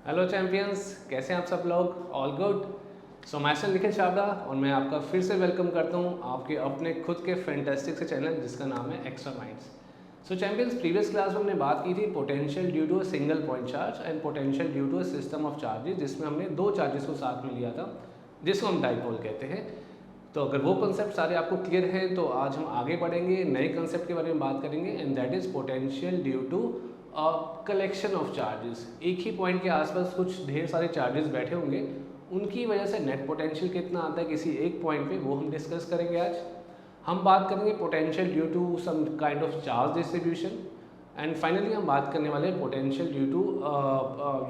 Hello champions, कैसे हैं आप सब लोग? All good. सो मैं निखिल छाबड़ा और मैं आपका फिर से वेलकम करता हूं आपके अपने खुद के फैंटास्टिक से चैनल जिसका नाम है extra minds. So champions, previous class में हमने बात की थी potential due to a single point charge and potential due to a system of charges, जिसमें हमने दो चार्जेस को साथ में लिया था जिसको हम डाइपोल कहते हैं। तो अगर वो कंसेप्ट सारे आपको क्लियर हैं तो आज हम आगे बढ़ेंगे, नए कंसेप्ट के बारे में बात करेंगे and that is potential due to collection of charges. एक ही पॉइंट के आसपास कुछ ढेर सारे चार्जेस बैठे होंगे, उनकी वजह से नेट पोटेंशियल कितना आता है किसी एक पॉइंट पे, वो हम डिस्कस करेंगे आज। हम बात करेंगे potential due to some kind of charge distribution and finally हम बात करने वाले हैं potential due to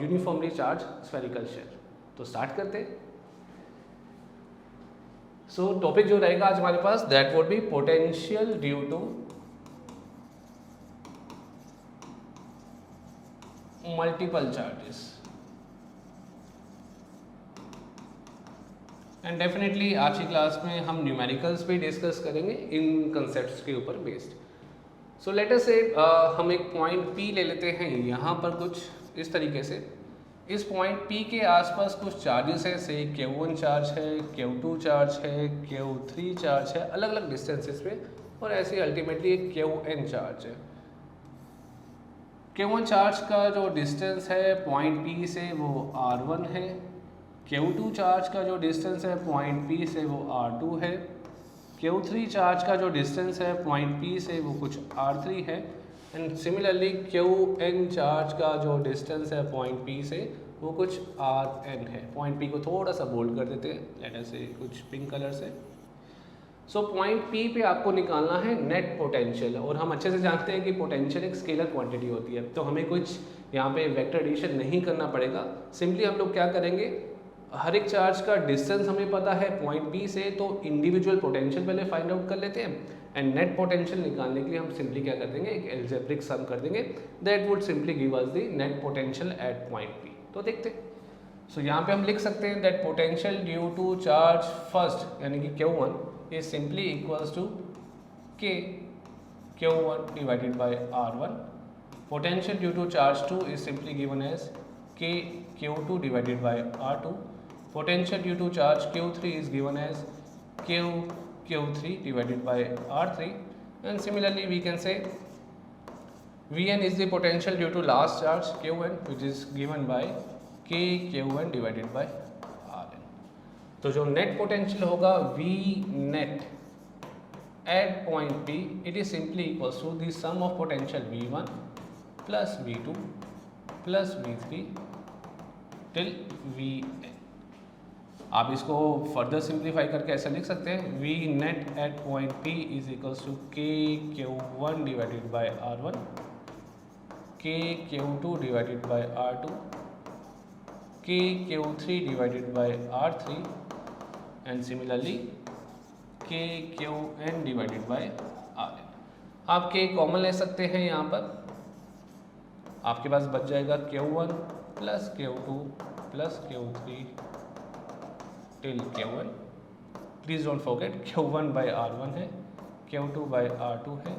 uniformly charge spherical shell. तो स्टार्ट करते हैं। सो टॉपिक जो रहेगा आज हमारे पास that would be potential due to multiple charges and definitely आज की क्लास में हम न्यूमेरिकल्स पे डिस्कस करेंगे इन कंसेप्ट्स के ऊपर बेस्ड। सो लेट अस से हम एक पॉइंट P ले लेते हैं यहाँ पर कुछ इस तरीके से। इस पॉइंट P के आसपास कुछ चार्जेस है, से Q1 चार्ज है, Q2 चार्ज है, Q3 चार्ज है अलग अलग डिस्टेंसेस पे, और ऐसे अल्टीमेटली एक Qn चार्ज है। Q1 चार्ज का जो डिस्टेंस है पॉइंट P से वो R1 है, Q2 चार्ज का जो डिस्टेंस है पॉइंट P से वो R2 है, Q3 चार्ज का जो डिस्टेंस है पॉइंट P से वो कुछ R3 है एंड सिमिलरली Qn चार्ज का जो डिस्टेंस है पॉइंट P से वो कुछ Rn है। पॉइंट P को थोड़ा सा बोल्ड कर देते हैं, लेट अस से कुछ पिंक कलर से। सो पॉइंट P पे आपको निकालना है नेट पोटेंशियल, और हम अच्छे से जानते हैं कि पोटेंशियल एक स्केलर क्वांटिटी होती है, तो हमें कुछ यहाँ पे वेक्टर एडिशन नहीं करना पड़ेगा। सिंपली हम लोग क्या करेंगे, हर एक चार्ज का डिस्टेंस हमें पता है पॉइंट P से, तो इंडिविजुअल पोटेंशियल पहले फाइंड आउट कर लेते हैं एंड नेट पोटेंशियल निकालने के लिए हम सिंपली क्या कर देंगे, एक एल्जेब्रिक सम कर देंगे that would simply give us the net potential at point P। तो देखते हैं। सो यहाँ पे हम लिख सकते हैं that potential due to charge first यानी कि Q1 is simply equals to K Q1 divided by R1. Potential due to charge 2 is simply given as K Q2 divided by R2. Potential due to charge Q3 is given as Q Q3 divided by R3. And similarly we can say Vn is the potential due to last charge Qn, which is given by K Q1 divided by Rn. तो जो net potential होगा V net at point P, it is simply equals to the sum of potential V1 plus V2 plus V3 till Vn। आप इसको further simplify करके ऐसा लिख सकते हैं V net at point P is equals to K Q1 divided by R1, K Q2 divided by R2, K Q3 divided by R3 and similarly K Qn divided by Rn। आप K common ले सकते हैं, यहाँ पर आपके पास बच जाएगा Q1 plus Q2 plus Q3 till Qn। Please don't forget Q1 by R1 है, Q2 बाय R2 है,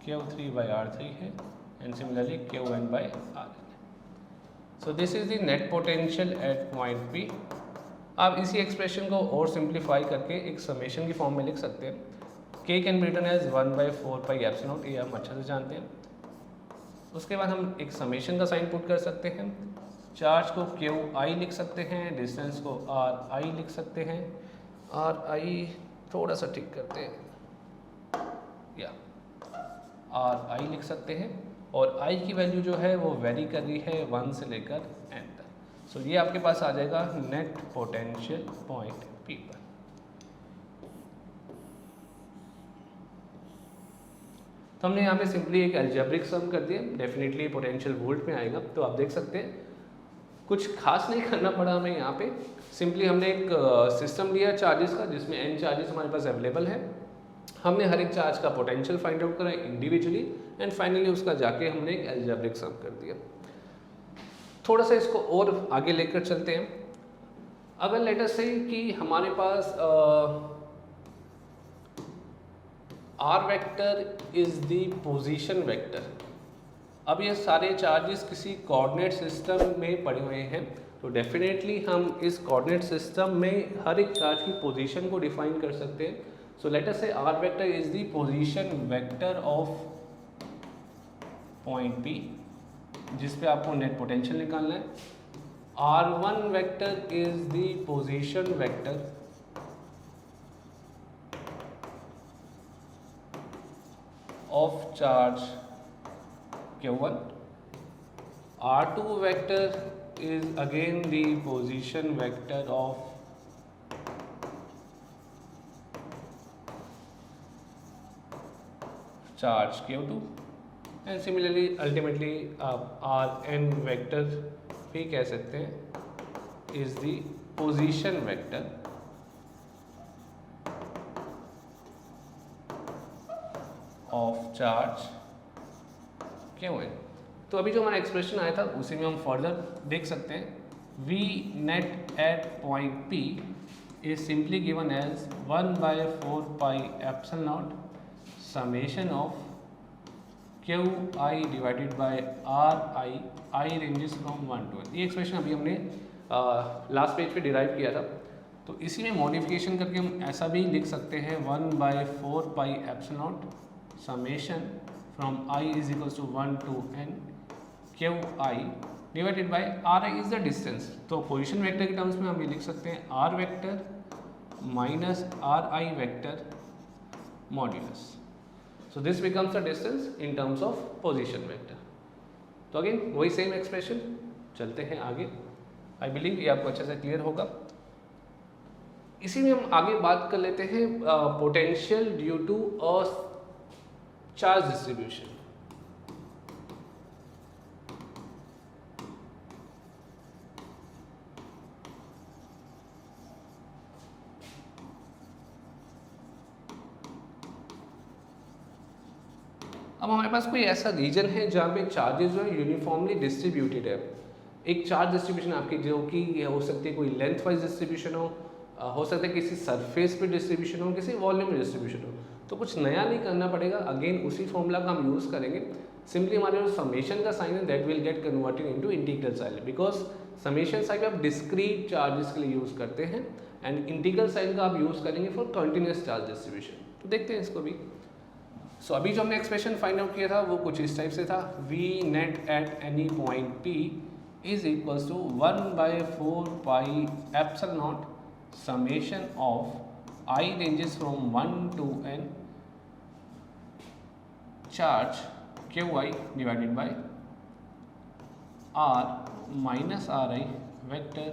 Q3 बाय R3 है and similarly Qn by Rn। So this is the net potential at point P। आप इसी expression को और simplify करके एक summation की फॉर्म में लिख सकते हैं। K can be written as 1/4 pi epsilon naught, ये हम अच्छे से जानते हैं। उसके बाद हम एक समेशन का साइन पुट कर सकते हैं। चार्ज को Qi लिख सकते हैं, डिस्टेंस को Ri लिख सकते हैं। Ri थोड़ा सा ठीक करते हैं, या Ri लिख सकते हैं, और I की वैल्यू जो है वो वेरी कर रही है 1 से लेकर n तक। सो ये आपके पास आ जाएगा नेट पोटेंशियल पॉइंट P पर। तो हमने यहाँ पे सिंपली एक अलजेब्रिक सम कर दिया, डेफिनेटली पोटेंशियल वोल्ट में आएगा। तो आप देख सकते हैं कुछ खास नहीं करना पड़ा हमें यहाँ पे, सिंपली हमने एक सिस्टम लिया चार्जेस का जिसमें n चार्जेस हमारे पास अवेलेबल है। हमने हर एक चार्ज का पोटेंशियल फाइंड आउट करा इंडिविजुअली एंड फाइनली उसका जाके हमने एक अलजेब्रिक सम कर दिया। थोड़ा सा इसको और आगे लेकर चलते हैं। अगर लेट अस से कि हमारे पास R vector is the position vector अब ये सारे चार्जेस किसी कोऑर्डिनेट सिस्टम में पड़े हुए हैं, तो डेफिनेटली हम इस कोऑर्डिनेट सिस्टम में हर एक चार्ज की पोजीशन को डिफाइन कर सकते हैं. सो let us say R vector is the position vector of point P जिस पे आपको नेट पोटेंशियल निकालना है. R1 vector is the position vector of charge Q1. R2 vector is again the position vector of charge Q2 and similarly ultimately Rn vector भी कह सकते हैं is the position vector of charge Q1. तो अभी जो हमारा expression आया था उसी में हम फर्दर देख सकते हैं. V net at point P is simply given as 1/4 pi epsilon naught summation of Qi divided by Ri. I ranges from 1 to n. ये एक्सप्रेशन अभी हमने लास्ट पेज पे डिराइव किया था, तो इसी में मॉडिफिकेशन करके हम ऐसा भी लिख सकते हैं 1/4 pi epsilon naught summation from I is equals to 1 to n Qi divided by Ri is the distance. तो पोजीशन वेक्टर के टर्म्स में हम ये लिख सकते हैं R vector minus Ri vector modulus. So this becomes the distance in terms of position vector. तो again वही सेम एक्सप्रेशन. चलते हैं आगे. आई बिलीव ये आपको अच्छे से क्लियर होगा. इसी में हम आगे बात कर लेते हैं potential due to a charge distribution. अब हमारे पास कोई ऐसा रीजन है जहाँ पे चार्जेस जो है यूनिफॉर्मली डिस्ट्रीब्यूटेड है. एक चार्ज डिस्ट्रीब्यूशन आपकी जो कि हो सकती है कोई लेंथ वाइज डिस्ट्रीब्यूशन हो सकता है किसी सरफेस पे डिस्ट्रीब्यूशन हो, किसी वॉल्यूम में डिस्ट्रीब्यूशन हो. तो कुछ नया नहीं करना पड़ेगा. अगेन उसी फॉर्मूला का हम यूज़ करेंगे. सिंपली हमारे जो समेशन का साइन है that will get converted into integral sign, because summation sign आप डिस्क्रीट चार्जेस के लिए यूज़ करते हैं एंड इंटीग्रल साइन का आप यूज़ करेंगे फॉर कंटिन्यूस चार्ज डिस्ट्रीब्यूशन. तो देखते हैं इसको भी. सो अभी जो हमने एक्सप्रेशन फाइंड आउट किया था वो कुछ इस टाइप से था. V net at any point P is equals to 1/4 pi epsilon naught summation of I ranges from 1 to n charge Qi divided by R minus Ri vector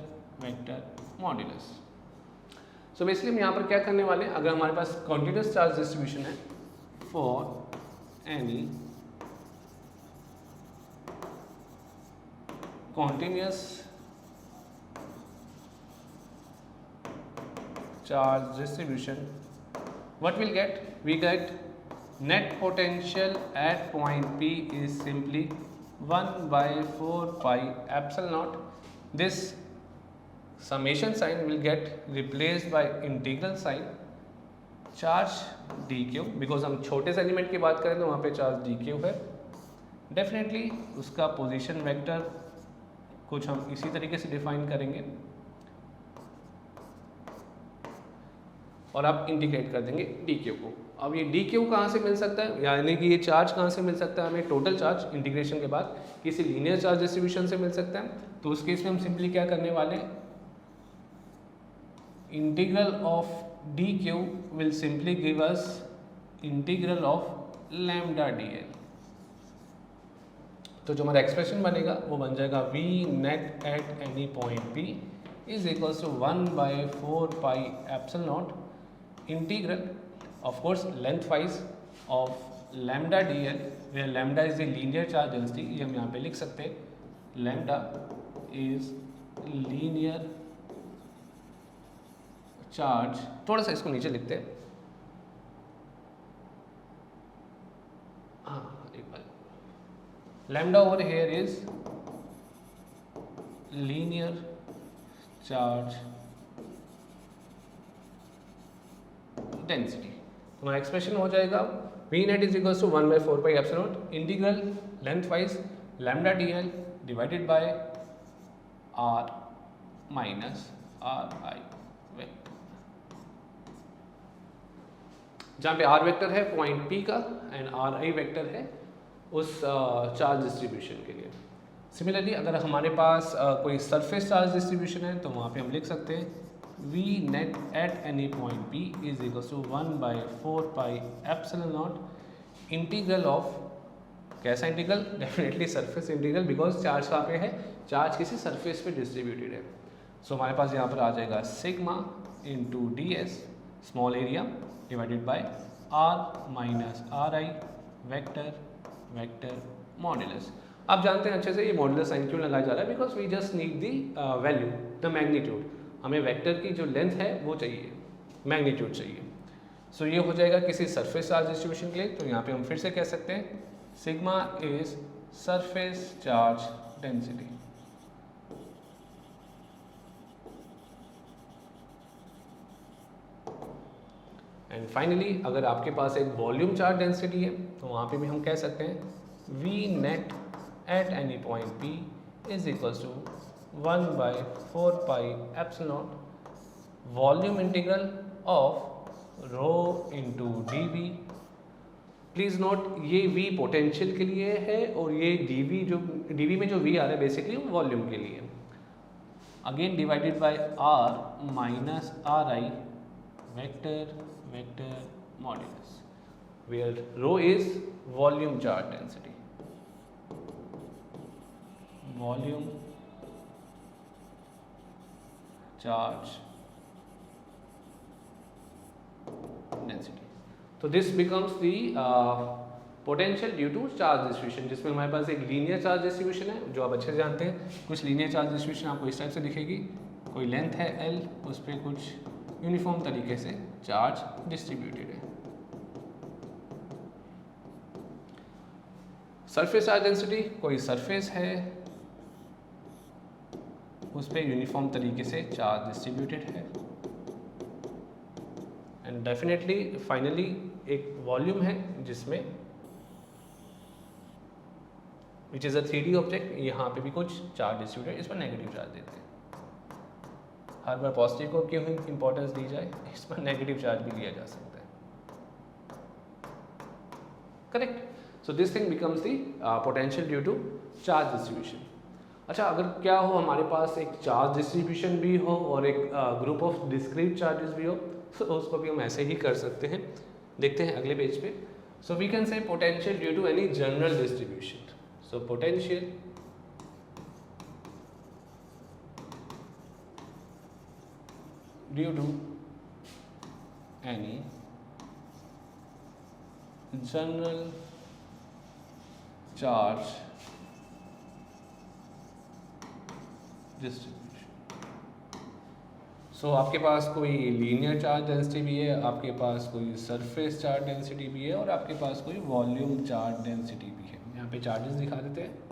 vector modulus. So basically हम यहाँ पर क्या करने वाले हैं, अगर हमारे पास continuous charge distribution है for any continuous charge distribution, what we'll get? We get net potential at point P is simply 1/4 pi epsilon naught. This summation sign will get replaced by integral sign charge dq, because हम छोटे से element की बात करें तो वहाँ पे charge dq है. डेफिनेटली उसका पोजीशन वेक्टर कुछ हम इसी तरीके से डिफाइन करेंगे और आप इंटीग्रेट कर देंगे dq को. अब ये dq कहाँ से मिल सकता है, यानी कि ये चार्ज कहाँ से मिल सकता है हमें, टोटल चार्ज इंटीग्रेशन के बाद किसी लीनियर चार्ज डिस्ट्रीब्यूशन से मिल सकता है. तो उस केस में हम सिंपली क्या करने वाले हैं, integral of dq will simply give us integral of lambda dl. तो जो हमारा एक्सप्रेशन बनेगा वो बन जाएगा V net at any point P is equals to 1/4 pi epsilon naught integral of course length wise of lambda dl, where lambda is the linear charge density. ये हम यहाँ पे लिख सकते हैं, lambda is linear चार्ज. थोड़ा सा इसको नीचे लिखते हैं. हाँ एक बार, lambda over here is linear charge density. हमारा एक्सप्रेशन हो जाएगा V net is equals to 1/4 pi epsilon naught integral length wise lambda D L divided by R minus R I vector, जहाँ पे आर वेक्टर है point P का and R I vector है उस charge distribution के लिए। Similarly अगर हमारे पास कोई सरफेस चार्ज डिस्ट्रीब्यूशन है तो वहाँ पे हम लिख सकते हैं V net at any point P is equals to 1/4 pi epsilon naught integral of, कैसा integral, definitely surface integral, because charge कहाँ पे है, चार्ज किसी सरफेस पे डिस्ट्रीब्यूटेड है। सो हमारे पास यहाँ पर आ जाएगा sigma into D S small area divided by R minus R I vector vector modulus. आप जानते हैं अच्छे से ये मॉड्यूलस साइन क्यों लगाया जा रहा है, because we just need the value, the magnitude. हमें वेक्टर की जो लेंथ है वो चाहिए, मैग्नीट्यूड चाहिए। सो ये हो जाएगा किसी सरफेस चार्ज डिस्ट्रीब्यूशन के लिए। तो यहाँ पे हम फिर से कह सकते हैं sigma is surface charge density. And finally अगर आपके पास एक वॉल्यूम चार्ज डेंसिटी है तो वहाँ पे भी हम कह सकते हैं V net at any point P is equals to 1/4 pi epsilon naught volume integral of rho into D V. Please note ये V पोटेंशियल के लिए है और ये dV जो dV में जो V आ रहा है बेसिकली वो वॉल्यूम के लिए। Again divided by R minus R I vector vector modulus, where rho is volume charge density, volume charge density. तो this becomes the potential due to charge distribution, जिसमें हमारे पास एक लीनियर चार्ज डिस्ट्रीब्यूशन है जो आप अच्छे से जानते हैं। कुछ लीनियर चार्ज डिस्ट्रीब्यूशन आपको इस टाइप से दिखेगी, कोई लेंथ है L, उस पर कुछ यूनिफॉर्म तरीके से चार्ज डिस्ट्रीब्यूटेड है। सरफेस चार्ज डेंसिटी, कोई सरफेस है उस पर यूनिफॉर्म तरीके से चार्ज डिस्ट्रीब्यूटेड है। एंड डेफिनेटली फाइनली एक वॉल्यूम है जिसमें which is a 3D object, यहाँ पे भी कुछ चार्ज डिस्ट्रीब्यूटेड, इस पर नेगेटिव चार्ज देते हैं। हर बार पॉजिटिव को क्यों इंपॉर्टेंस दी जाए, इस पर नेगेटिव चार्ज भी लिया जा सकता है, correct. So this thing becomes the potential due to charge distribution. अच्छा, अगर क्या हो हमारे पास एक चार्ज डिस्ट्रीब्यूशन भी हो और एक ग्रुप ऑफ डिस्क्रीट चार्जेस भी हो, तो उसको भी हम ऐसे ही कर सकते हैं। देखते हैं अगले पेज पे। So we can say potential due to any general distribution. So potential due to any general charge distribution. So आपके पास कोई लीनियर चार्ज डेंसिटी भी है, आपके पास कोई सरफेस चार्ज डेंसिटी भी है और आपके पास कोई वॉल्यूम चार्ज डेंसिटी भी है। यहाँ पे चार्जेस दिखा देते हैं।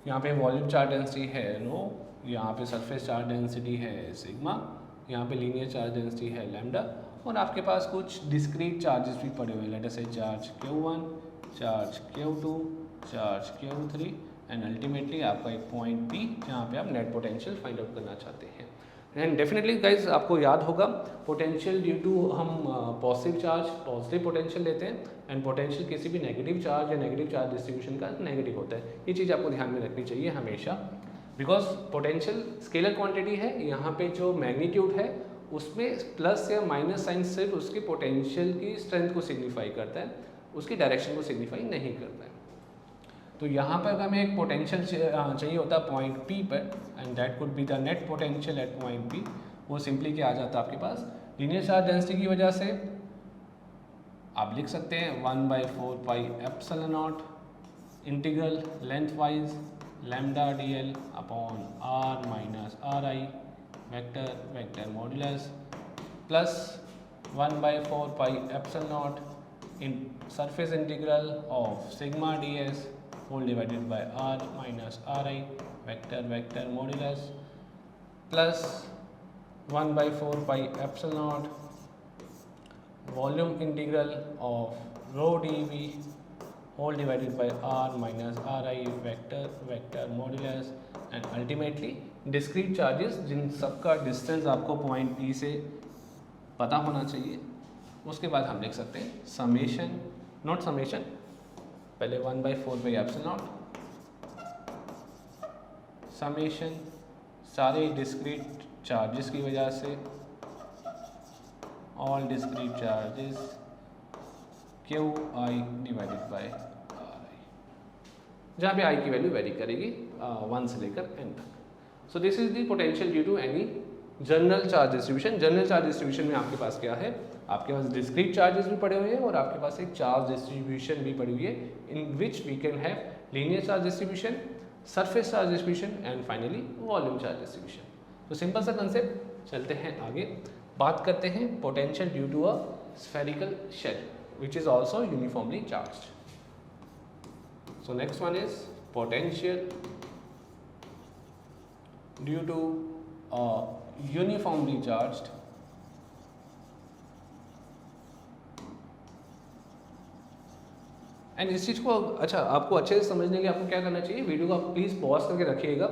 यहाँ पे वॉल्यूम चार्ज डेंसिटी है रो, यहाँ पे सरफेस चार्ज डेंसिटी है सिग्मा, यहाँ पे लीनियर चार्ज डेंसिटी है लैम्डा, और आपके पास कुछ डिस्क्रीट चार्जेस भी पड़े हुए हैं, लेट अस से charge Q1, charge Q2, charge Q3 and ultimately आपका एक पॉइंट P जहाँ पे आप नेट पोटेंशियल फाइंड आउट करना चाहते हैं। एंड डेफिनेटली गाइज आपको याद होगा पोटेंशियल ड्यू टू हम पॉजिटिव चार्ज पॉजिटिव पोटेंशियल लेते हैं एंड पोटेंशियल किसी भी नेगेटिव चार्ज या नेगेटिव चार्ज डिस्ट्रीब्यूशन का नेगेटिव होता है। ये चीज़ आपको ध्यान में रखनी चाहिए हमेशा, बिकॉज पोटेंशियल स्केलर क्वांटिटी है, यहाँ पे जो मैग्नीट्यूड है उसमें प्लस या माइनस साइन सिर्फ उसके पोटेंशियल की स्ट्रेंथ को सिग्निफाई करता है, उसकी डायरेक्शन को सिग्निफाई नहीं करता है। तो यहाँ पर हमें एक पोटेंशियल चाहिए होता है पॉइंट P पर, and that could be the net potential at point P। वो सिंपली क्या आ जाता है आपके पास, लीनियर चार्ज डेंसिटी की वजह से आप लिख सकते हैं 1/4 pi epsilon not integral length wise lambda dl upon r minus R I vector vector modulus plus 1/4 pi epsilon not in surface integral of sigma ds whole divided by r minus ri vector modulus plus 1 by 4 pi epsilon naught volume integral of rho dv whole divided by r minus ri vector modulus and ultimately discrete charges जिन सबका distance आपको point P से पता होना चाहिए। उसके बाद हम लिख सकते हैं समेशन, नॉट समेशन, पहले 1 by 4 pi epsilon not summation सारे डिस्क्रीट चार्जेस की वजह से all discrete charges Q I divided by are आई, जहाँ पे आई की वैल्यू वेरी करेगी 1 से लेकर n तक। So this is the potential due to any general charge distribution. General charge distribution में आपके पास क्या है, आपके पास डिस्क्रीट चार्जेस भी पड़े हुए हैं और आपके पास एक चार्ज डिस्ट्रीब्यूशन भी पड़ी हुई है in which we can have linear charge distribution, surface charge distribution and finally volume charge distribution. तो सिंपल सा कंसेप्ट, चलते हैं आगे, बात करते हैं potential due to a spherical shell which is also uniformly charged. So next one is potential due to a uniformly charged and इस चीज़ को अच्छा आपको अच्छे से समझने के लिए आपको क्या करना चाहिए, वीडियो को आप प्लीज़ पॉज करके रखिएगा।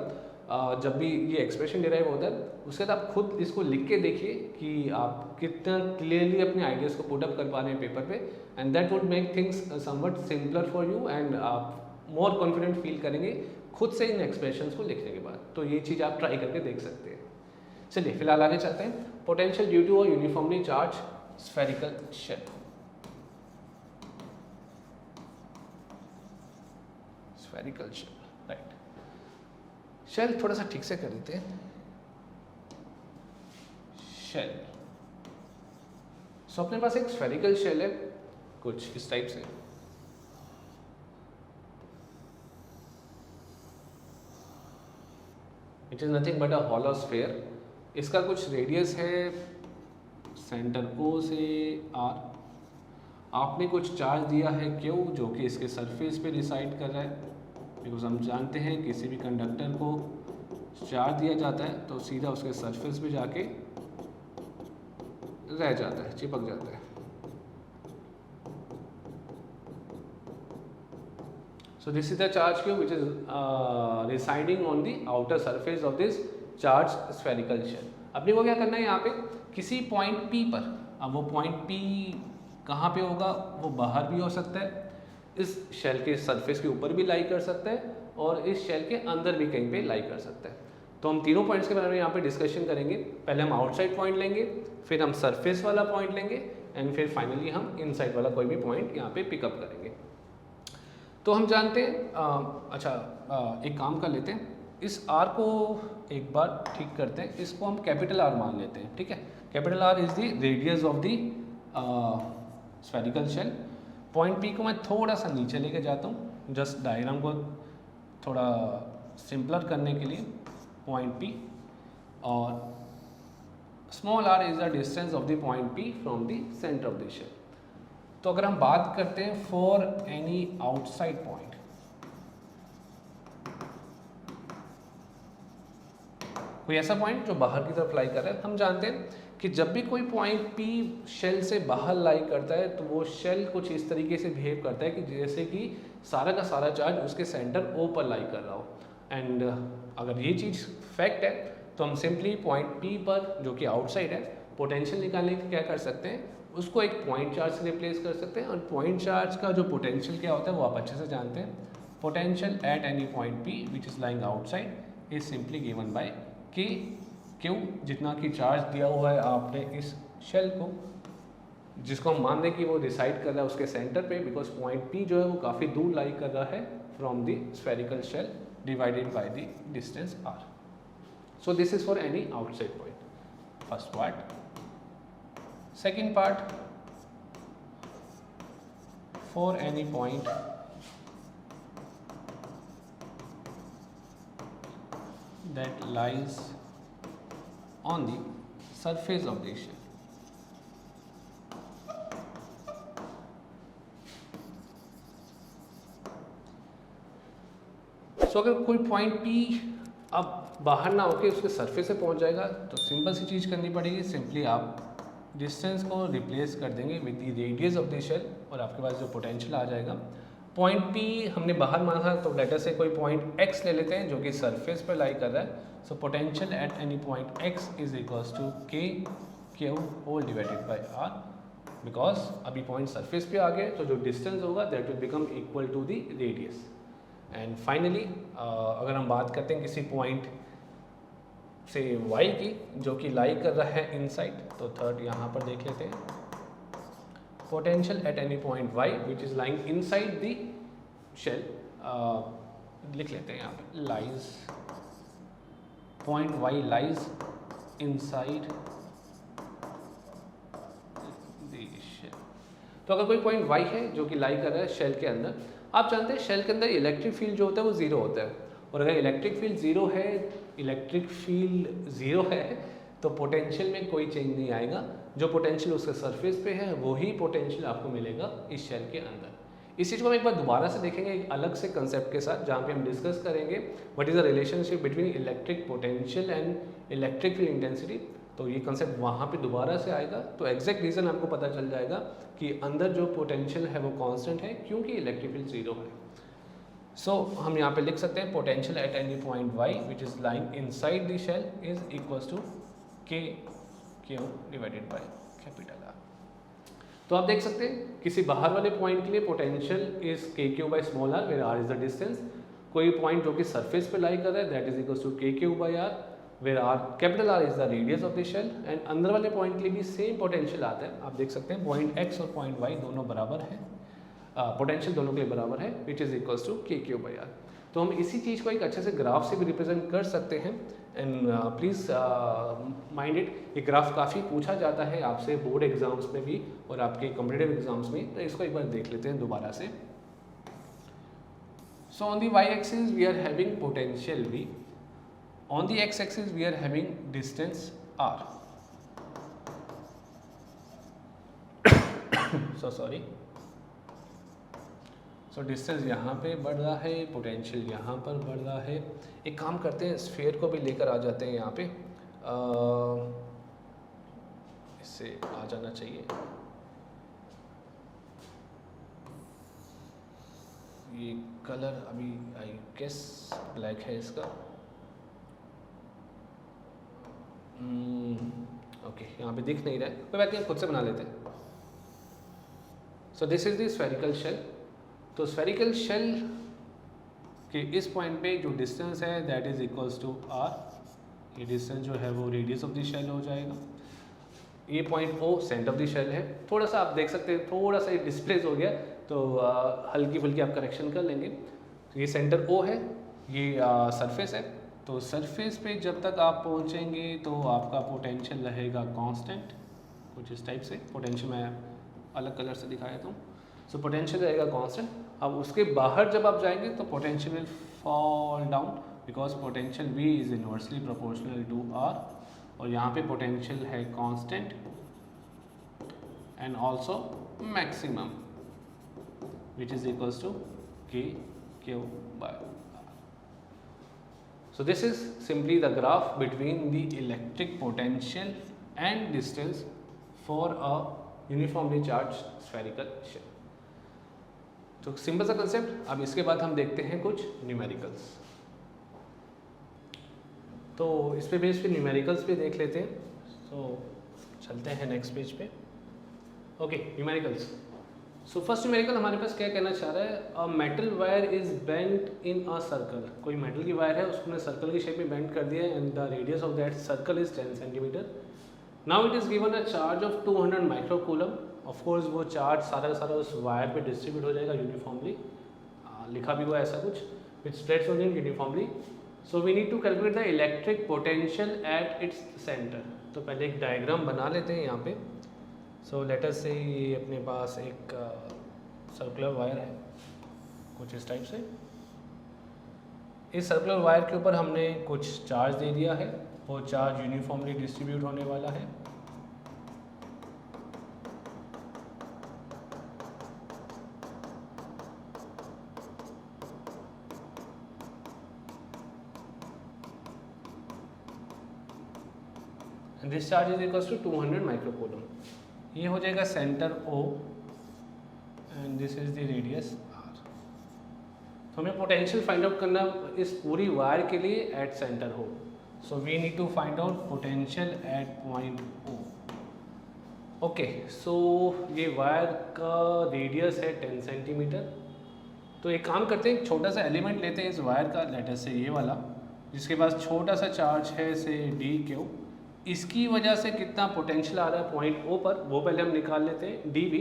जब भी ये एक्सप्रेशन डिराइव होता है उसके बाद आप खुद इसको लिख के देखिए कि आप कितना क्लियरली अपने आइडियाज़ को पुट अप कर पा रहे हैं पेपर पे, and that would make things somewhat simpler for you and आप मोर कॉन्फिडेंट फील करेंगे खुद से इन एक्सप्रेशंस को लिखने के बाद। तो ये चीज़ आप ट्राई करके देख सकते हैं। चलिए फिलहाल आगे चलते हैं। Potential due to a uniformly charge spherical shell. Spherical shell, right. Shell थोड़ा सा ठीक से कर देते हैं। शेल, सो अपने पास एक स्फेरिकल शेल है कुछ इस टाइप से, it is nothing but a hollow sphere. इसका कुछ रेडियस है सेंटर O से R। आपने कुछ चार्ज दिया है Q जो कि इसके सरफेस पे रिसाइड कर रहा है, बिकॉज हम जानते हैं किसी भी कंडक्टर को चार्ज दिया जाता है तो सीधा उसके सरफेस पे जाके रह जाता है, चिपक जाता है। So this is the charge Q which is residing on the outer surface of this charged spherical shell। अपने को क्या करना है यहाँ पे, किसी पॉइंट P पर, अब वो पॉइंट P कहाँ पे होगा, वो बाहर भी हो सकता है, इस शेल के सरफेस के ऊपर भी लाई कर सकता है और इस शेल के अंदर भी कहीं पे लाई कर सकता है। तो हम तीनों पॉइंट्स के बारे में यहाँ पे डिस्कशन करेंगे। पहले हम आउटसाइड पॉइंट लेंगे, फिर हम सरफेस वाला पॉइंट लेंगे एंड फिर फाइनली हम इनसाइड वाला कोई भी पॉइंट यहाँ पे पिकअप करेंगे। तो हम जानते हैं एक काम कर लेते हैं, इस R को एक बार ठीक करते हैं, इसको हम कैपिटल R मान लेते हैं, ठीक है। Capital R is the radius of the spherical shell. Point P को मैं थोड़ा सा नीचे लेके जाता हूँ, जस्ट डायग्राम को थोड़ा सिंपलर करने के लिए। पॉइंट P और small r is the distance of the point P from the centre of the shell. तो अगर हम बात करते हैं फॉर एनी आउटसाइड पॉइंट, कोई ऐसा पॉइंट जो बाहर की तरफ लाई कर रहा है, हम जानते हैं कि जब भी कोई पॉइंट P शेल से बाहर लाई करता है तो वो शेल कुछ इस तरीके से बिहेव करता है कि जैसे कि सारा का सारा चार्ज उसके सेंटर O पर लाई कर रहा हो। एंड अगर ये चीज़ फैक्ट है तो हम सिंपली पॉइंट P पर जो कि आउटसाइड है पोटेंशियल निकालने के क्या कर सकते हैं, उसको एक पॉइंट चार्ज से रिप्लेस कर सकते हैं। और पॉइंट चार्ज का जो पोटेंशियल क्या होता है वो आप अच्छे से जानते हैं। Potential at any point P which is lying outside is simply given by K, क्यों जितना कि चार्ज दिया हुआ है आपने इस शेल को, जिसको हम मान दें कि वो रिसाइड कर रहा है उसके सेंटर पे, बिकॉज पॉइंट P जो है वो काफ़ी दूर लाई कर रहा है from the spherical shell divided by the distance R। So this is for any outside point, first part. Second part, for any point that lies on the surface of the shell, सो अगर कोई point P अब बाहर ना होके उसके surface से पहुंच जाएगा तो सिंपल सी चीज़ करनी पड़ेगी, सिंपली आप डिस्टेंस को रिप्लेस कर देंगे with the radius of the shell और आपके पास जो पोटेंशियल आ जाएगा। पॉइंट P हमने बाहर माना था, तो लेटर से कोई पॉइंट X ले लेते हैं जो कि सरफेस पर लाई कर रहा है। So potential at any point X is equals to के Q whole divided by R, because अभी पॉइंट सरफेस पे आ गए तो जो डिस्टेंस होगा that will become equal to the radius. And finally अगर हम बात करते हैं किसी पॉइंट से y की जो कि लाई कर रहा है इनसाइड, तो थर्ड यहाँ पर देख लेते हैं potential at any point y which is lying inside the shell, लिख लेते हैं यहाँ पे lies point y lies inside the shell. तो अगर कोई पॉइंट y है जो कि लाई कर रहा है शेल के अंदर, आप जानते हैं शेल के अंदर इलेक्ट्रिक फील्ड जो होता है वो ज़ीरो होता है, और अगर इलेक्ट्रिक फील्ड ज़ीरो है, इलेक्ट्रिक फील्ड ज़ीरो है तो पोटेंशियल में कोई चेंज नहीं आएगा। जो पोटेंशियल उसके सरफेस पे है वही पोटेंशियल आपको मिलेगा इस शेल के अंदर। इस चीज़ को हम एक बार दोबारा से देखेंगे एक अलग से कंसेप्ट के साथ, जहाँ पे हम डिस्कस करेंगे what is the relationship between electric potential and electric field intensity. तो ये कंसेप्ट वहाँ पे दोबारा से आएगा, तो एग्जैक्ट रीज़न आपको पता चल जाएगा कि अंदर जो पोटेंशियल है वो कांस्टेंट है क्योंकि इलेक्ट्रिक फील्ड ज़ीरो है। सो हम यहाँ पे लिख सकते हैं potential at any point y which is lying inside the shell is equals to के Q divided by capital R. तो आप देख सकते हैं किसी बाहर वाले पॉइंट के लिए potential is K Q by small R where are is the distance. कोई पॉइंट जो कि सरफेस पे लाई कर रहा है दैट इज इक्वल्स टू के Q by R where R capital R is the radius of the shell. And अंदर वाले पॉइंट के लिए भी सेम पोटेंशियल आता है। आप देख सकते हैं पॉइंट x और पॉइंट y दोनों बराबर है, पोटेंशियल दोनों के लिए बराबर है विच इज़ इक्वल्स टू के क्यू बाई आर। तो हम इसी चीज़ को एक अच्छे से ग्राफ से भी रिप्रेजेंट कर सकते हैं। एंड प्लीज़ माइंड इट, ये ग्राफ काफ़ी पूछा जाता है आपसे बोर्ड एग्जाम्स में भी और आपके कॉम्पिटिटिव एग्जाम्स में, तो इसको एक बार देख लेते हैं दोबारा से। So on the y axis we are having potential v, on the x axis we are having distance r so sorry, so distance यहाँ पे बढ़ रहा है, पोटेंशियल यहाँ पर बढ़ रहा है। एक काम करते हैं स्फीयर को भी लेकर आ जाते हैं यहाँ पे, इससे आ जाना चाहिए। ये कलर अभी आई गेस ब्लैक है इसका, ओके यहाँ पे दिख नहीं रहा है, कोई बात नहीं, खुद से बना लेते हैं। So this is the spherical shell. तो स्फेरिकल शेल के इस पॉइंट पे जो डिस्टेंस है that is equals to R. ये डिस्टेंस जो है वो रेडियस ऑफ द शेल हो जाएगा। ये point O centre of the shell है। थोड़ा सा आप देख सकते हैं थोड़ा सा डिस्प्लेस हो गया, तो हल्की फुल्की आप करेक्शन कर लेंगे। तो ये सेंटर O है, ये सरफेस है। तो सरफेस पे जब तक आप पहुंचेंगे तो आपका पोटेंशियल रहेगा कांस्टेंट, कुछ इस टाइप से। पोटेंशियल मैं अलग कलर से दिखाया था। सो पोटेंशियल रहेगा कांस्टेंट। अब उसके बाहर जब आप जाएंगे तो potential will fall down because potential V is inversely proportional to R, और यहाँ पे पोटेंशियल है constant and also maximum which is equals to के Q by. So this is simply the graph between the electric potential and distance for a uniformly charged spherical shell. तो simple सा concept. अब इसके बाद हम देखते हैं कुछ न्यूमेरिकल्स। तो इस पे बेस पे न्यूमेरिकल्स पे देख लेते हैं। तो चलते हैं नेक्स्ट पेज पे। Okay, numericals. So first numerical हमारे पास क्या कहना चाह रहा है, a metal wire is bent in a circle. कोई मेटल की वायर है, उसको सर्कल की शेप में बेंड कर दिया है and the radius of that circle is 10 centimetre. Now it is given a charge of 200 microcoulomb. Of course वो चार्ज सारा का सारा उस वायर पे डिस्ट्रीब्यूट हो जाएगा यूनिफॉर्मली, लिखा भी हुआ ऐसा कुछ, which spreads on it uniformly. So we need to calculate the electric potential at its centre. तो पहले एक डायग्राम बना लेते हैं यहाँ पे। सो लेटर से ये अपने पास एक सर्कुलर वायर है कुछ इस टाइप से। इस सर्कुलर वायर के ऊपर हमने कुछ चार्ज दे दिया है, वो चार्ज यूनिफॉर्मली डिस्ट्रीब्यूट होने वाला है। And this charge is equals to 200 microcoulomb. ये हो जाएगा centre O and this is the radius R। तो हमें पोटेंशियल फाइंड आउट करना इस पूरी वायर के लिए एट सेंटर हो। So we need to find out potential at point O। Okay, so ये वायर का रेडियस है 10 सेंटीमीटर। तो एक काम करते हैं, एक छोटा सा एलिमेंट लेते हैं इस वायर का, लेटर से ये वाला, जिसके पास छोटा सा चार्ज है से dq। इसकी वजह से कितना पोटेंशियल आ रहा है पॉइंट O पर, वो पहले हम निकाल लेते हैं dv,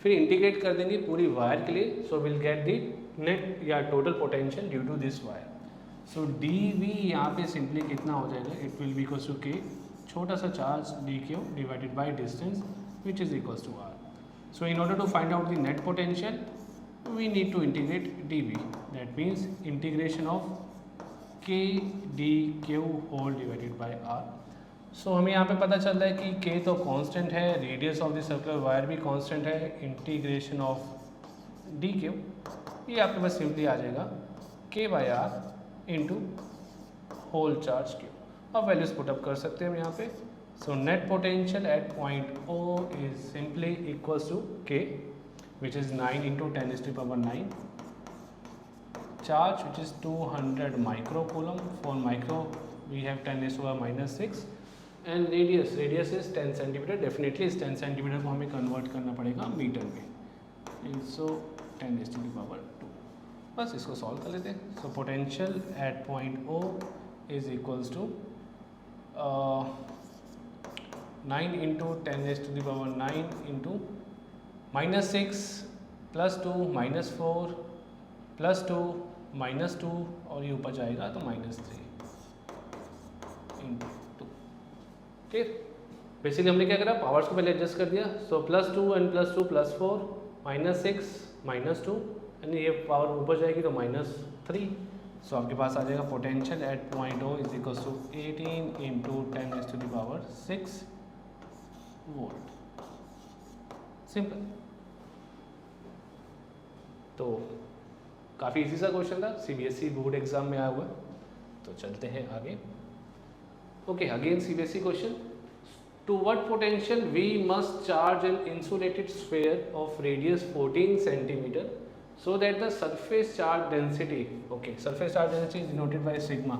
फिर इंटीग्रेट कर देंगे पूरी वायर के लिए। So will get the net या total potential due to this wire. So dv यहाँ पे सिंपली कितना हो जाएगा, it will be equals to k, छोटा सा charge dq divided by distance which is equals to r। So in order to find out the net potential we need to integrate dv, that means integration of k dq whole divided by r। सो हमें यहाँ पे पता चल रहा है कि k तो constant है, radius of the circular wire भी कांस्टेंट है, इंटीग्रेशन ऑफ dq ये आपके पास सिंपली आ जाएगा k by r into whole charge q। अब वैल्यूज पुटअप कर सकते हैं हम यहाँ पे। So net potential at point O is simply equals to k which is 9 into 10 is to the power 9, charge which is 200 microcoulomb, for micro we have 10 is to the power minus 6, and radius is 10 centimeter। definitely इस 10 centimeter को हमें convert करना पड़ेगा metre में, so 10 is to the power 2। बस इसको solve कर लेते हैं। so potential at point O is equals to 9 into 10 is to the power 9 into -6 +2 -4 +2 -2 और ये ऊपर जाएगा तो -3 इंटू 2। ठीक, बेसिकली हमने क्या करा, पावर्स को पहले एडजस्ट कर दिया। सो +2 एंड +2 +4 -6 -2 एंड ये पावर ऊपर जाएगी तो -3। सो आपके पास आ जाएगा potential at point O is equals to 18 into 10 is to the power 6 volt. Simple. तो काफ़ी इजी सा क्वेश्चन था, CBSE बोर्ड एग्जाम में आया हुआ। तो चलते हैं आगे। Okay, again CBSE question, to what potential we must charge an insulated sphere of radius 14 centimetre so that the surface charge density, okay surface charge density is denoted by sigma,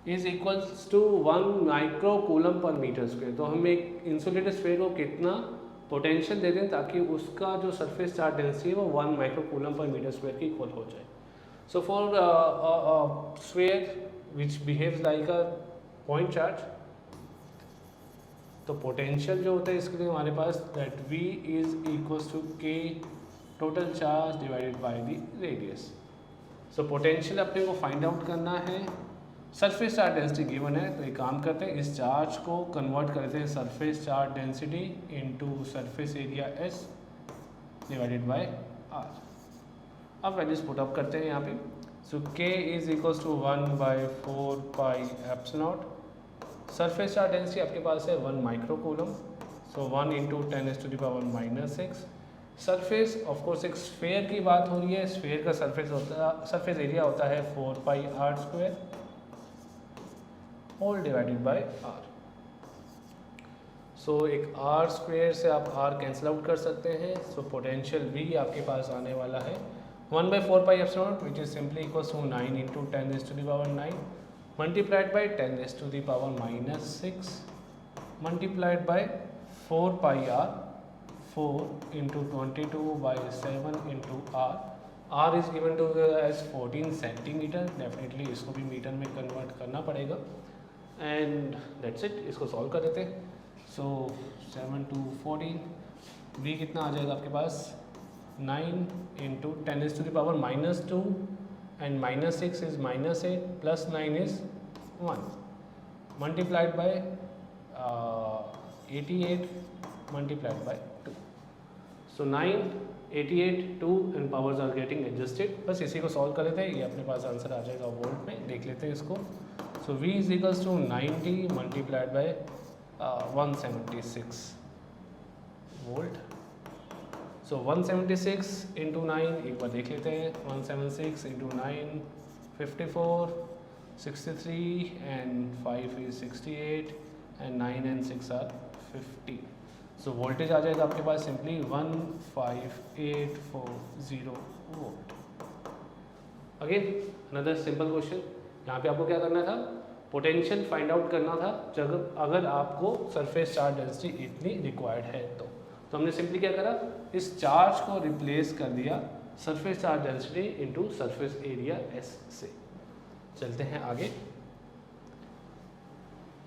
is equals to 1 microcoulomb per metre square. तो हम एक insulated sphere को कितना potential दे दें ताकि उसका जो surface charge density है वो 1 माइक्रोकूलम पर मीटर स्क्वायर की इक्वल हो जाए। So for sphere which behaves like a point charge, तो पोटेंशियल जो होता है इसके लिए हमारे पास that v is equals to k total charge divided by the radius. So potential अपने को फाइंड आउट करना है, सरफेस चार्ज डेंसिटी गिवन है, तो एक काम करते हैं इस चार्ज को कन्वर्ट करते हैं surface charge density into surface area S divided by R। अब वैल्यूज पुट अप करते हैं यहाँ पे। So k is equals to 1/4 pi epsilon naught, surface charge density आपके पास है 1 microcoulomb, so 1 into 10 is to the power -6। Surface of course एक sphere की बात हो रही है, स्फीयर का सरफेस एरिया होता है 4 pi r² whole divided by r। So एक r² से आप r कैंसिल आउट कर सकते हैं। सो पोटेंशियल v आपके पास आने वाला है 1/4 pi epsilon naught which is simply equals to 9 into 10 is to the power 9 multiplied by 10 is to the power -6 multiplied by 4 pi r, 4 into 22/7 into r is given to as 14 centimetre. Definitely इसको भी metre में convert करना पड़ेगा and that's it. इसको solve कर देते हैं। सो 7 to 14 v कितना आ जाएगा आपके पास 9 into 10 is to the power -2 and -6 is -8 plus 9 is 1 multiplied by 88 multiplied by 2। So 9 88 2 and powers are getting adjusted. बस इसी को सॉल्व कर लेते हैं, ये अपने पास आंसर आ जाएगा वोल्ट में। देख लेते हैं इसको। So v is equals to 90 multiplied by 176 volt. So 176 into 9 एक बार देख लेते हैं, 176 into 9 54 63 and 5 is 68 and 9 and 6 are 50. So voltage आ जाएगा आपके पास simply 15840 volt. Again another simple question. यहाँ पे आपको क्या करना था, पोटेंशियल फाइंड आउट करना था जब अगर आपको सरफेस चार्ज डेंसिटी इतनी रिक्वायर्ड है तो हमने सिंपली क्या करा, इस चार्ज को रिप्लेस कर दिया surface charge density into surface area S से. चलते हैं आगे.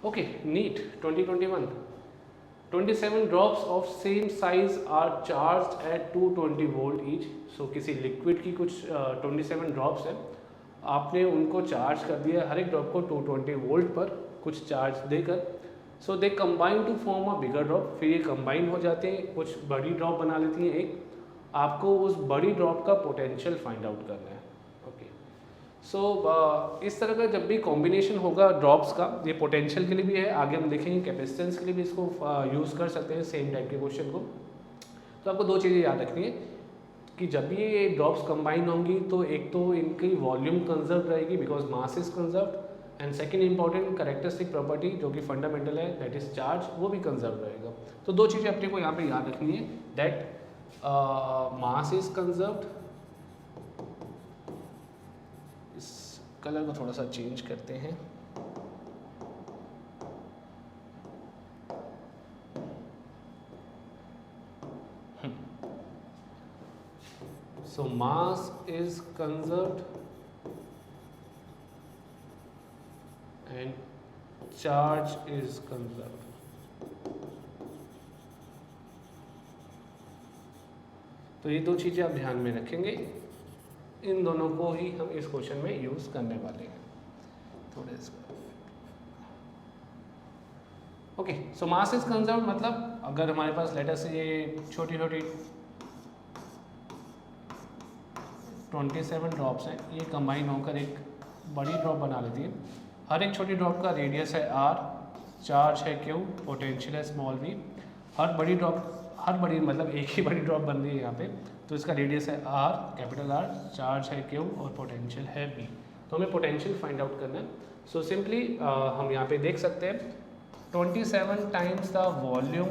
Okay, NEET 2021. 27 drops of same size are charged at 220 volt each. So किसी लिक्विड की कुछ 27 ड्रॉप्स हैं, आपने उनको चार्ज कर दिया हर एक ड्रॉप को 220 वोल्ट पर कुछ चार्ज देकर. So they combine to form a bigger drop. फिर ये कंबाइन हो जाते हैं, कुछ बड़ी ड्रॉप बना लेती हैं एक. आपको उस बड़ी ड्रॉप का पोटेंशियल फाइंड आउट करना है. ओके, सो इस तरह का जब भी कॉम्बिनेशन होगा ड्रॉप्स का, ये पोटेंशियल के लिए भी है, आगे हम देखेंगे कैपेसिटेंस के लिए भी इसको यूज़ कर सकते हैं सेम टाइप के क्वेश्चन को. तो आपको दो चीज़ें याद रखनी है कि जब भी ये ड्रॉप्स कंबाइन होंगी तो एक तो इनकी वॉल्यूम कंजर्व रहेगी because mass is conserved, and second important characteristic property जो कि फंडामेंटल है दैट इज चार्ज, वो भी कंजर्व रहेगा. तो दो चीज़ें अपने को यहाँ पे याद रखनी है, दैट मास इज कंजर्व्ड. इस कलर को थोड़ा सा चेंज करते हैं. So mass is conserved and charge is conserved. तो ये दो चीज़ें आप ध्यान में रखेंगे, इन दोनों को ही हम इस क्वेश्चन में यूज़ करने वाले हैं. थोड़े इसका okay. So mass is conserved मतलब अगर हमारे पास लेटर से ये छोटी छोटी 27 ड्रॉप्स हैं, ये कंबाइन होकर एक बड़ी ड्रॉप बना लेती है. हर एक छोटी ड्रॉप का रेडियस है r, चार्ज है q, पोटेंशियल है स्मॉल v. हर बड़ी मतलब एक ही बड़ी ड्रॉप बन रही है यहाँ पे, तो इसका रेडियस है r, कैपिटल R, चार्ज है q और पोटेंशियल है v. तो हमें पोटेंशियल फाइंड आउट करना है. सो सिंपली हम यहाँ पे देख सकते हैं 27 times the volume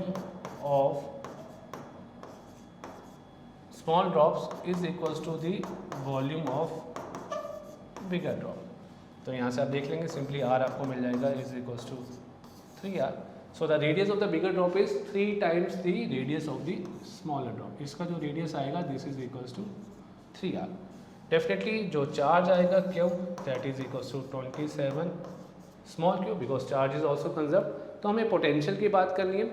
of small drops is equals to the volume of bigger drop. तो यहाँ से आप देख लेंगे सिंपली R आपको मिल जाएगा is equals to 3R. So the radius of the bigger drop is 3 times the radius of the smaller drop. इसका जो radius आएगा this is equals to 3R. Definitely जो charge आएगा Q that is equals to 27 small q because charge is also conserved. तो हमें potential की बात करनी है.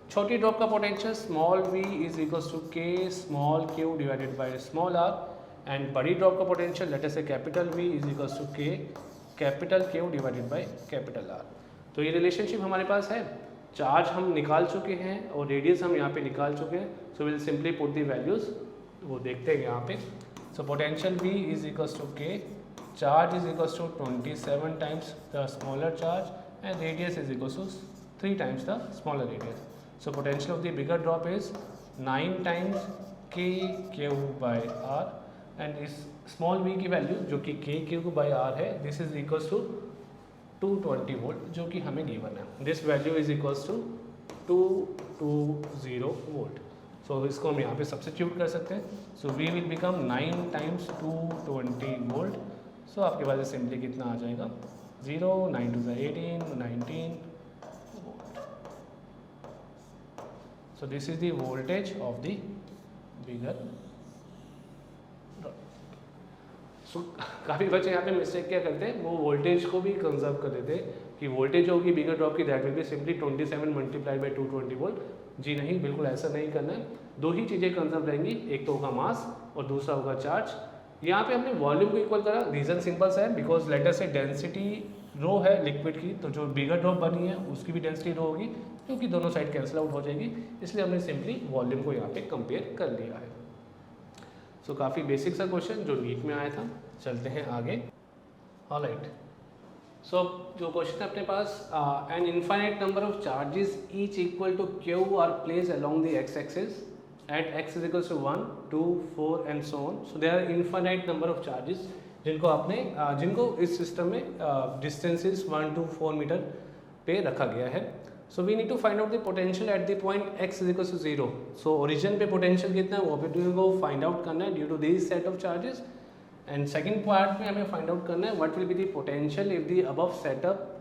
छोटी ड्रॉप का potential small v is equals to k small q divided by small r, and बड़ी ड्रॉप का पोटेंशियल लेट अस से capital V is equals to k capital Q divided by capital R. तो ये relationship हमारे पास है. Charge हम निकाल चुके हैं और रेडियस हम यहाँ पे निकाल चुके हैं. So will simply put the values, वो देखते हैं यहाँ पे. So potential V is equals to k, charge is equals to 27 times the smaller charge and radius is equals to 3 times the smaller radius. So potential of the bigger drop is 9 times k q by r, and इस small v की value जो कि k q by r है, this is equals to 220 volt जो कि हमें given है. This value is equals to 220 volt. So इसको हम यहाँ पे सब्स्टिट्यूट कर सकते हैं. So v will become 9 times 220 volt. So आपके पास सिंपली कितना आ जाएगा 0, 9 to the 18, 19. So this is the voltage of the bigger drop. So काफ़ी बच्चे यहाँ पे मिस्टेक क्या करते हैं, वो वोल्टेज को भी कंजर्व कर देते हैं कि वोल्टेज होगी बिगर ड्रॉप की that will be simply 27 multiply by 220 volt. जी नहीं, बिल्कुल ऐसा नहीं करना है. दो ही चीज़ें कंजर्व रहेंगी, एक तो होगा मास और दूसरा होगा चार्ज. यहाँ पे हमने वॉल्यूम को इक्वल करा. रीज़न सिंपल सा है बिकॉज लेटर से डेंसिटी रो है लिक्विड की, तो जो बिगर ड्रॉप बनी है उसकी भी डेंसिटी रो होगी क्योंकि दोनों साइड कैंसिल आउट हो जाएगी, इसलिए हमने सिंपली वॉल्यूम को यहाँ पे कंपेयर कर लिया है. सो काफ़ी बेसिक सा क्वेश्चन जो नीट में आया था. चलते हैं आगे. ऑलराइट, सो जो क्वेश्चन है अपने पास, an infinite number of charges each equal to q are place along the x axis at x is equals to 1, 2, 4 and so on. So there are infinite number of charges जिनको इस system में distances 1 to 4 metre पे रखा गया है. So we need to find out the potential at the point x is equal to 0. So origin पे potential कितना है वो पे को फाइंड आउट करना है due to this set of charges. And second part में हमें फाइंड आउट करना है what will be the potential if the above setup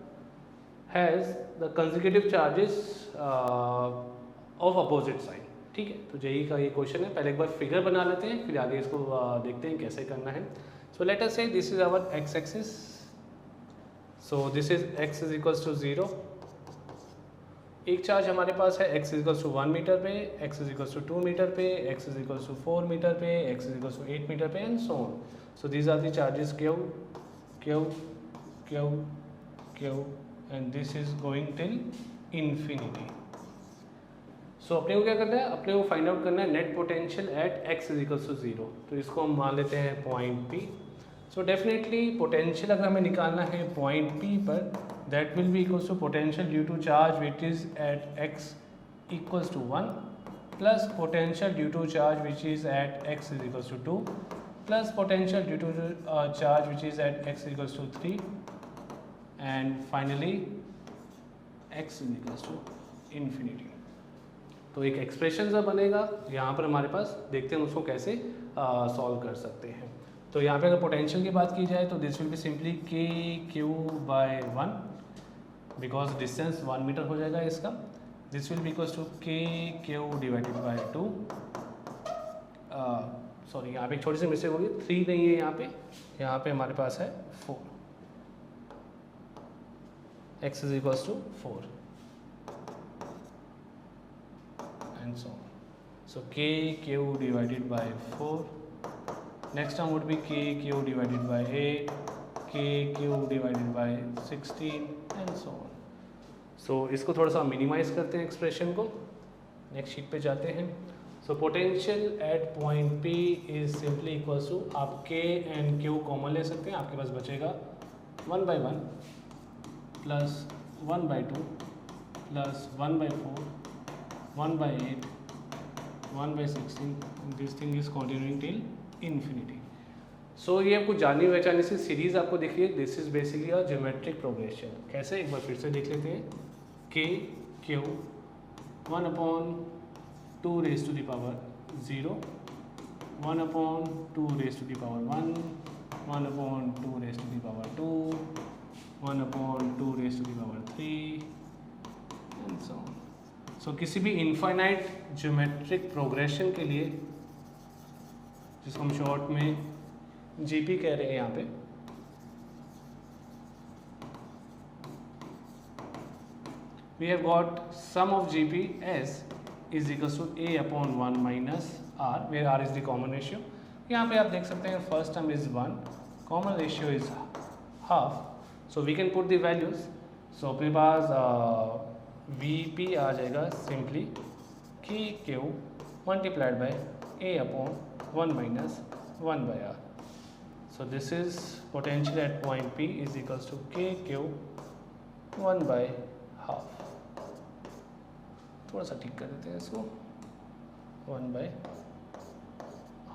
has the consecutive charges of opposite side. ठीक है, तो जेई का ये क्वेश्चन है. पहले एक बार फिगर बना लेते हैं, फिर आगे इसको देखते हैं कैसे करना है. सो let us say this is our x axis. So this is x is equals to 0. एक चार्ज हमारे पास है x is equals to 1 metre पे, x is equals to 2 metre पे, x is equals to 4 metre पे, x is equals to 8 metre पे and so on. So these are the charges q q q q and this is going till infinity. सो अपने को क्या करना है, अपने को फाइंड आउट करना है net potential at x is equals to 0. तो इसको हम मान लेते हैं point P. So definitely potential अगर हमें निकालना है पॉइंट P पर, that will be equals to potential due to charge which is at x equals to 1 plus potential due to charge which is at x is equals to 2 plus potential due to charge which is at x equals to 3 and finally x is equals to infinity. तो एक expression सा बनेगा यहाँ पर हमारे पास, देखते हैं उसको कैसे सॉल्व कर सकते हैं. तो यहाँ पे अगर पोटेंशियल की बात की जाए तो this will be simply k Q by 1 because distance 1 metre हो जाएगा इसका. This will be equals to के क्यू डिवाइडेड बाय 2. सॉरी यहाँ पे एक छोटी सी मिस्टेक होगी, 3 नहीं है यहाँ पे हमारे पास है 4. x is equals to 4 and so on. So k q divided by 4. Next term would be k q divided by 8, k q divided by 16 and so on. So इसको थोड़ा सा मिनिमाइज करते हैं एक्सप्रेशन को. नेक्स्ट शीट पे जाते हैं. So potential at point P is simply equals to, आप k एंड q कॉमन ले सकते हैं, आपके पास बचेगा 1 by 1 plus 1 by 2 plus 1 by 4 1 by 8 1 by 16. This thing is continuing till infinity. So ये आपको जानी पहचानी सी सीरीज आपको दिख रही है. This is basically a geometric progression. कैसे, एक बार फिर से देख लेते हैं. K q 1 upon 2 raise to the power 0, 1 upon 2 raise to the power 1, 1 upon 2 raise to the power 2, 1 upon 2 raise to the power 3 and so on. So किसी भी इनफाइनाइट ज्योमेट्रिक प्रोग्रेशन के लिए, जिसको हम शॉर्ट में जीपी कह रहे हैं यहाँ पे, we have got sum of GP S is equals to a upon 1 minus r, where are is the common ratio. यहाँ पे आप देख सकते हैं first term is 1, common ratio is half. So we can put the values. So अपने पास Vp आ जाएगा simply k q multiplied by a upon 1 minus 1 by r. So this is potential at point P is equals to के q 1 by half. थोड़ा सा ठीक कर देते हैं इसको, 1 by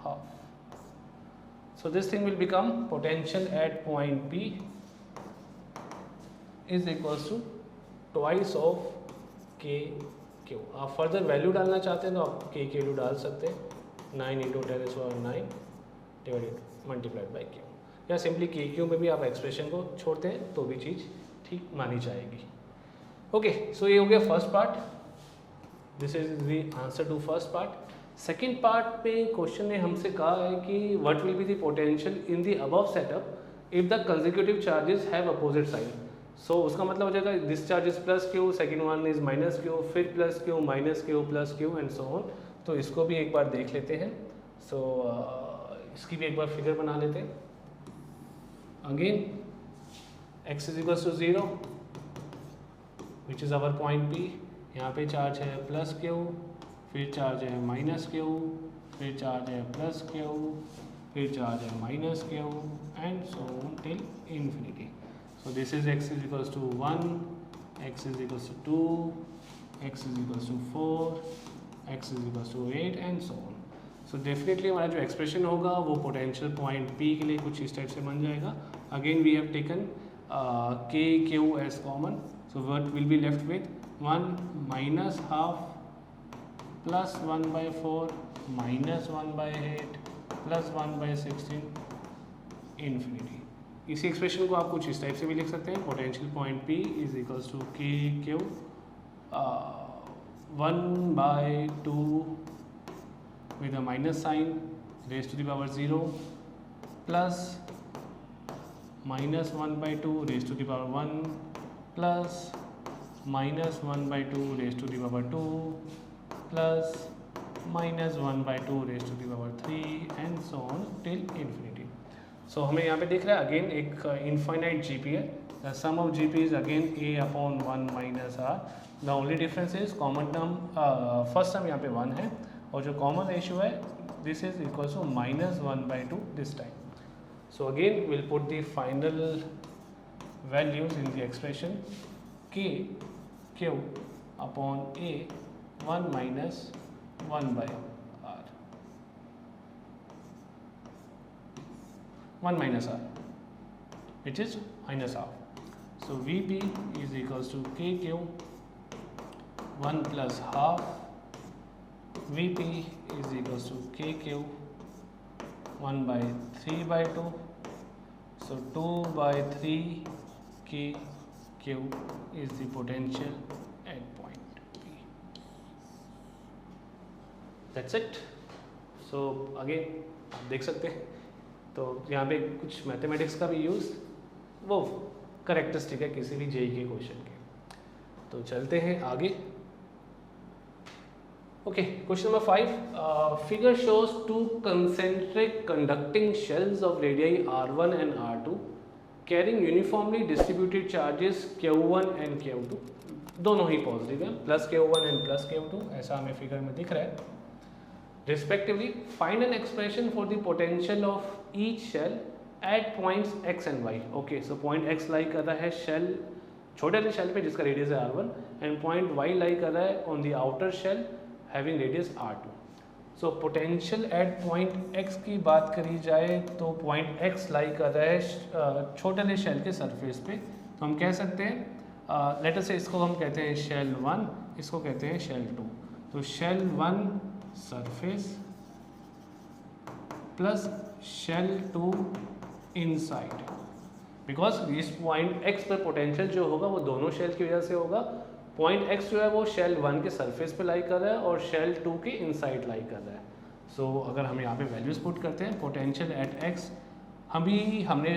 half. So this thing will become potential at point P is equals to twice of k q. आप further value डालना चाहते हैं तो आप के वैल्यू डाल सकते हैं, 9 × 10⁹ डिवाइडेड मल्टीप्लाइड बाई क्यू, या सिंपली के क्यू में भी आप एक्सप्रेशन को छोड़ते हैं तो भी चीज़ ठीक मानी जाएगी. ओके, सो ये हो गया first part. This is the answer to first part. Second part में क्वेश्चन ने हमसे कहा है कि what will be the potential in the above setup if the consecutive charges have opposite side. So उसका मतलब हो जाएगा this charge is plus q, second one is minus q, फिर plus q minus q plus q and so on. तो इसको भी एक बार देख लेते हैं. सो इसकी भी एक बार फिगर बना लेते हैं. Again x is equals to 0 which is our point P. यहाँ पे चार्ज है प्लस क्यू, फिर चार्ज है माइनस क्यू, फिर चार्ज है प्लस क्यू, फिर चार्ज है minus q and so on till infinity. So this is x is equals to 1, x is equals to 2, x is equals to 4, x is equals to 8 and so on. So definitely हमारा जो expression होगा वो potential point P के लिए कुछ इस type से बन जाएगा. Again we have taken k q as common, so what will be left with 1 minus half plus 1/4 minus 1/8 plus 1/16 infinity. इसी एक्सप्रेशन को आप कुछ इस टाइप से भी लिख सकते हैं, potential point P is equals to के q 1/2 with a minus sign raised to the power 0 plus minus 1/2 raised to the power 1 plus minus 1/2 raised to the power 2 plus minus 1/2 raised to the power 3 and so on till infinity. So हमें यहाँ पे दिख रहा है again एक infinite GP है, the sum of GP is again a upon 1 minus r. The only difference is common term first term यहाँ पे 1 है और जो कॉमन रेशियो है this is equal to -1/2 this time. So again will put the final values in the expression k q upon a 1 minus 1/r 1 minus r which is minus half. So Vp is equals to kq 1 plus half Vp is equals to kq 1/3/2. So 2/3 kq is the potential at point P. That's it. So again आप देख सकते हैं तो यहाँ पे कुछ mathematics का भी यूज़ वो करेक्टरिस्टिक है किसी भी जेईई के क्वेश्चन के. तो चलते हैं आगे. Okay, question number 5. Figure shows two concentric conducting shells of radii r1 and r2 carrying uniformly distributed charges q1 and q2. दोनों ही पॉजिटिव हैं, plus q1 and plus q2, ऐसा हमें फिगर में दिख रहा है. Respectively, find an expression for the potential of each shell at points x and y. Okay, so point x लाई कर रहा है शेल, छोटे वाले शेल पे जिसका रेडियस है r1, एंड पॉइंट y लाई कर रहा है on the outer shell having radius r2. So potential at point x की बात करी जाए तो पॉइंट x लाई कर रहा है छोटे वाले शेल के सरफेस पे. तो हम कह सकते हैं लेटर से इसको हम कहते हैं शेल 1, इसको कहते हैं शेल 2. तो shell 1 surface plus shell 2 inside, because इस पॉइंट x पर पोटेंशियल जो होगा वो दोनों शेल की वजह से होगा. पॉइंट x जो है वो शेल 1 के सरफेस पे लाई कर रहा है और शेल 2 के इनसाइड लाई कर रहा है. सो अगर हम यहाँ पे वैल्यूज़ पुट करते हैं पोटेंशियल एट x, हमने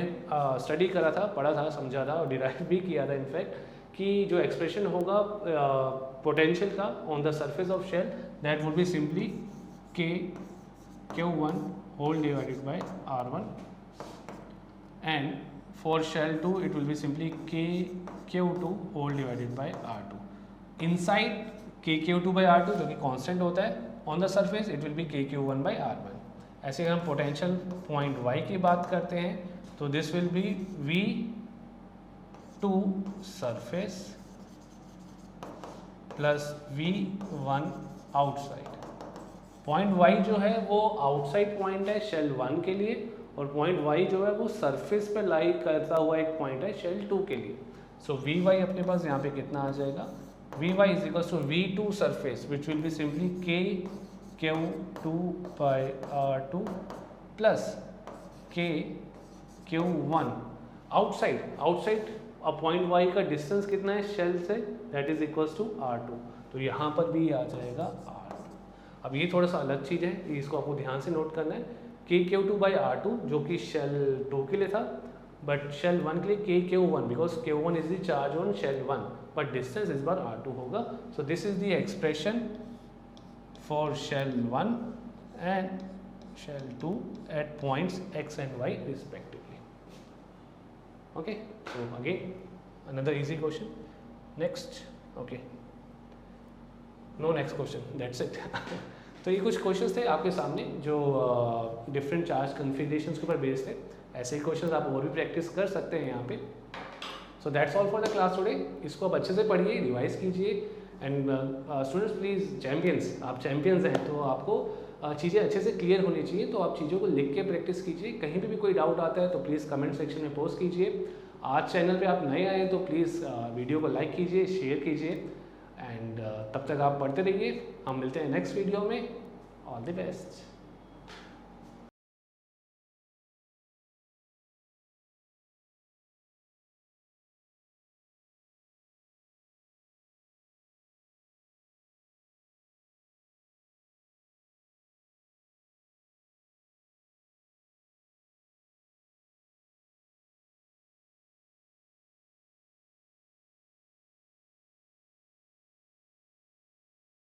स्टडी करा था, पढ़ा था, समझा था और डिराइव भी किया था इनफैक्ट कि जो एक्सप्रेशन होगा पोटेंशियल का on the surface of shell that would be simply k q1 whole divided by r1 and for shell 2 it will be simply k q2 whole divided by r2. Inside k q2 by r2 जो कि constant होता है, on the surface it will be k q1 by r1. ऐसे अगर हम potential point y की बात करते हैं तो this will B v2 surface plus v1 outside. Point y जो है वो आउटसाइड पॉइंट है शेल 1 के लिए और पॉइंट y जो है वो सरफेस पे लाई करता हुआ एक पॉइंट है शेल 2 के लिए. सो vy अपने पास यहाँ पे कितना आ जाएगा, vy is equal to v2 surface which will be simply k q2 by r2 plus k q1 outside point y का डिस्टेंस कितना है शेल से, that is equal to r2. तो यहाँ पर भी आ जाएगा r2. अब ये थोड़ा सा अलग चीज़ है, इसको आपको ध्यान से नोट करना है. k q2 बाई r2 जो कि शेल 2 के लिए था, बट शेल 1 के लिए k q1 because q1 is the charge on shell 1 but distance इस बार r2 होगा. So this is the expression for shell 1 and shell 2 at points x and y respectively. Okay, so again another easy question. Next, okay, no next question, that's it. तो ये कुछ questions थे आपके सामने जो डिफरेंट चार्ज कन्फिगरेशंस के ऊपर based थे. ऐसे ही क्वेश्चंस आप और भी प्रैक्टिस कर सकते हैं यहाँ पे. So that's all for the class today. इसको आप अच्छे से पढ़िए, रिवाइज कीजिए एंड स्टूडेंट्स प्लीज़, चैम्पियंस, आप चैम्पियंस हैं तो आपको चीज़ें अच्छे से क्लियर होनी चाहिए. तो आप चीज़ों को लिख के प्रैक्टिस कीजिए. कहीं पे भी कोई डाउट आता है तो प्लीज़ कमेंट सेक्शन में पोस्ट कीजिए. आज चैनल पे आप नए आए तो प्लीज़ वीडियो को लाइक कीजिए, शेयर कीजिए एंड तब तक आप पढ़ते रहिए, हम मिलते हैं नेक्स्ट वीडियो में। All the best.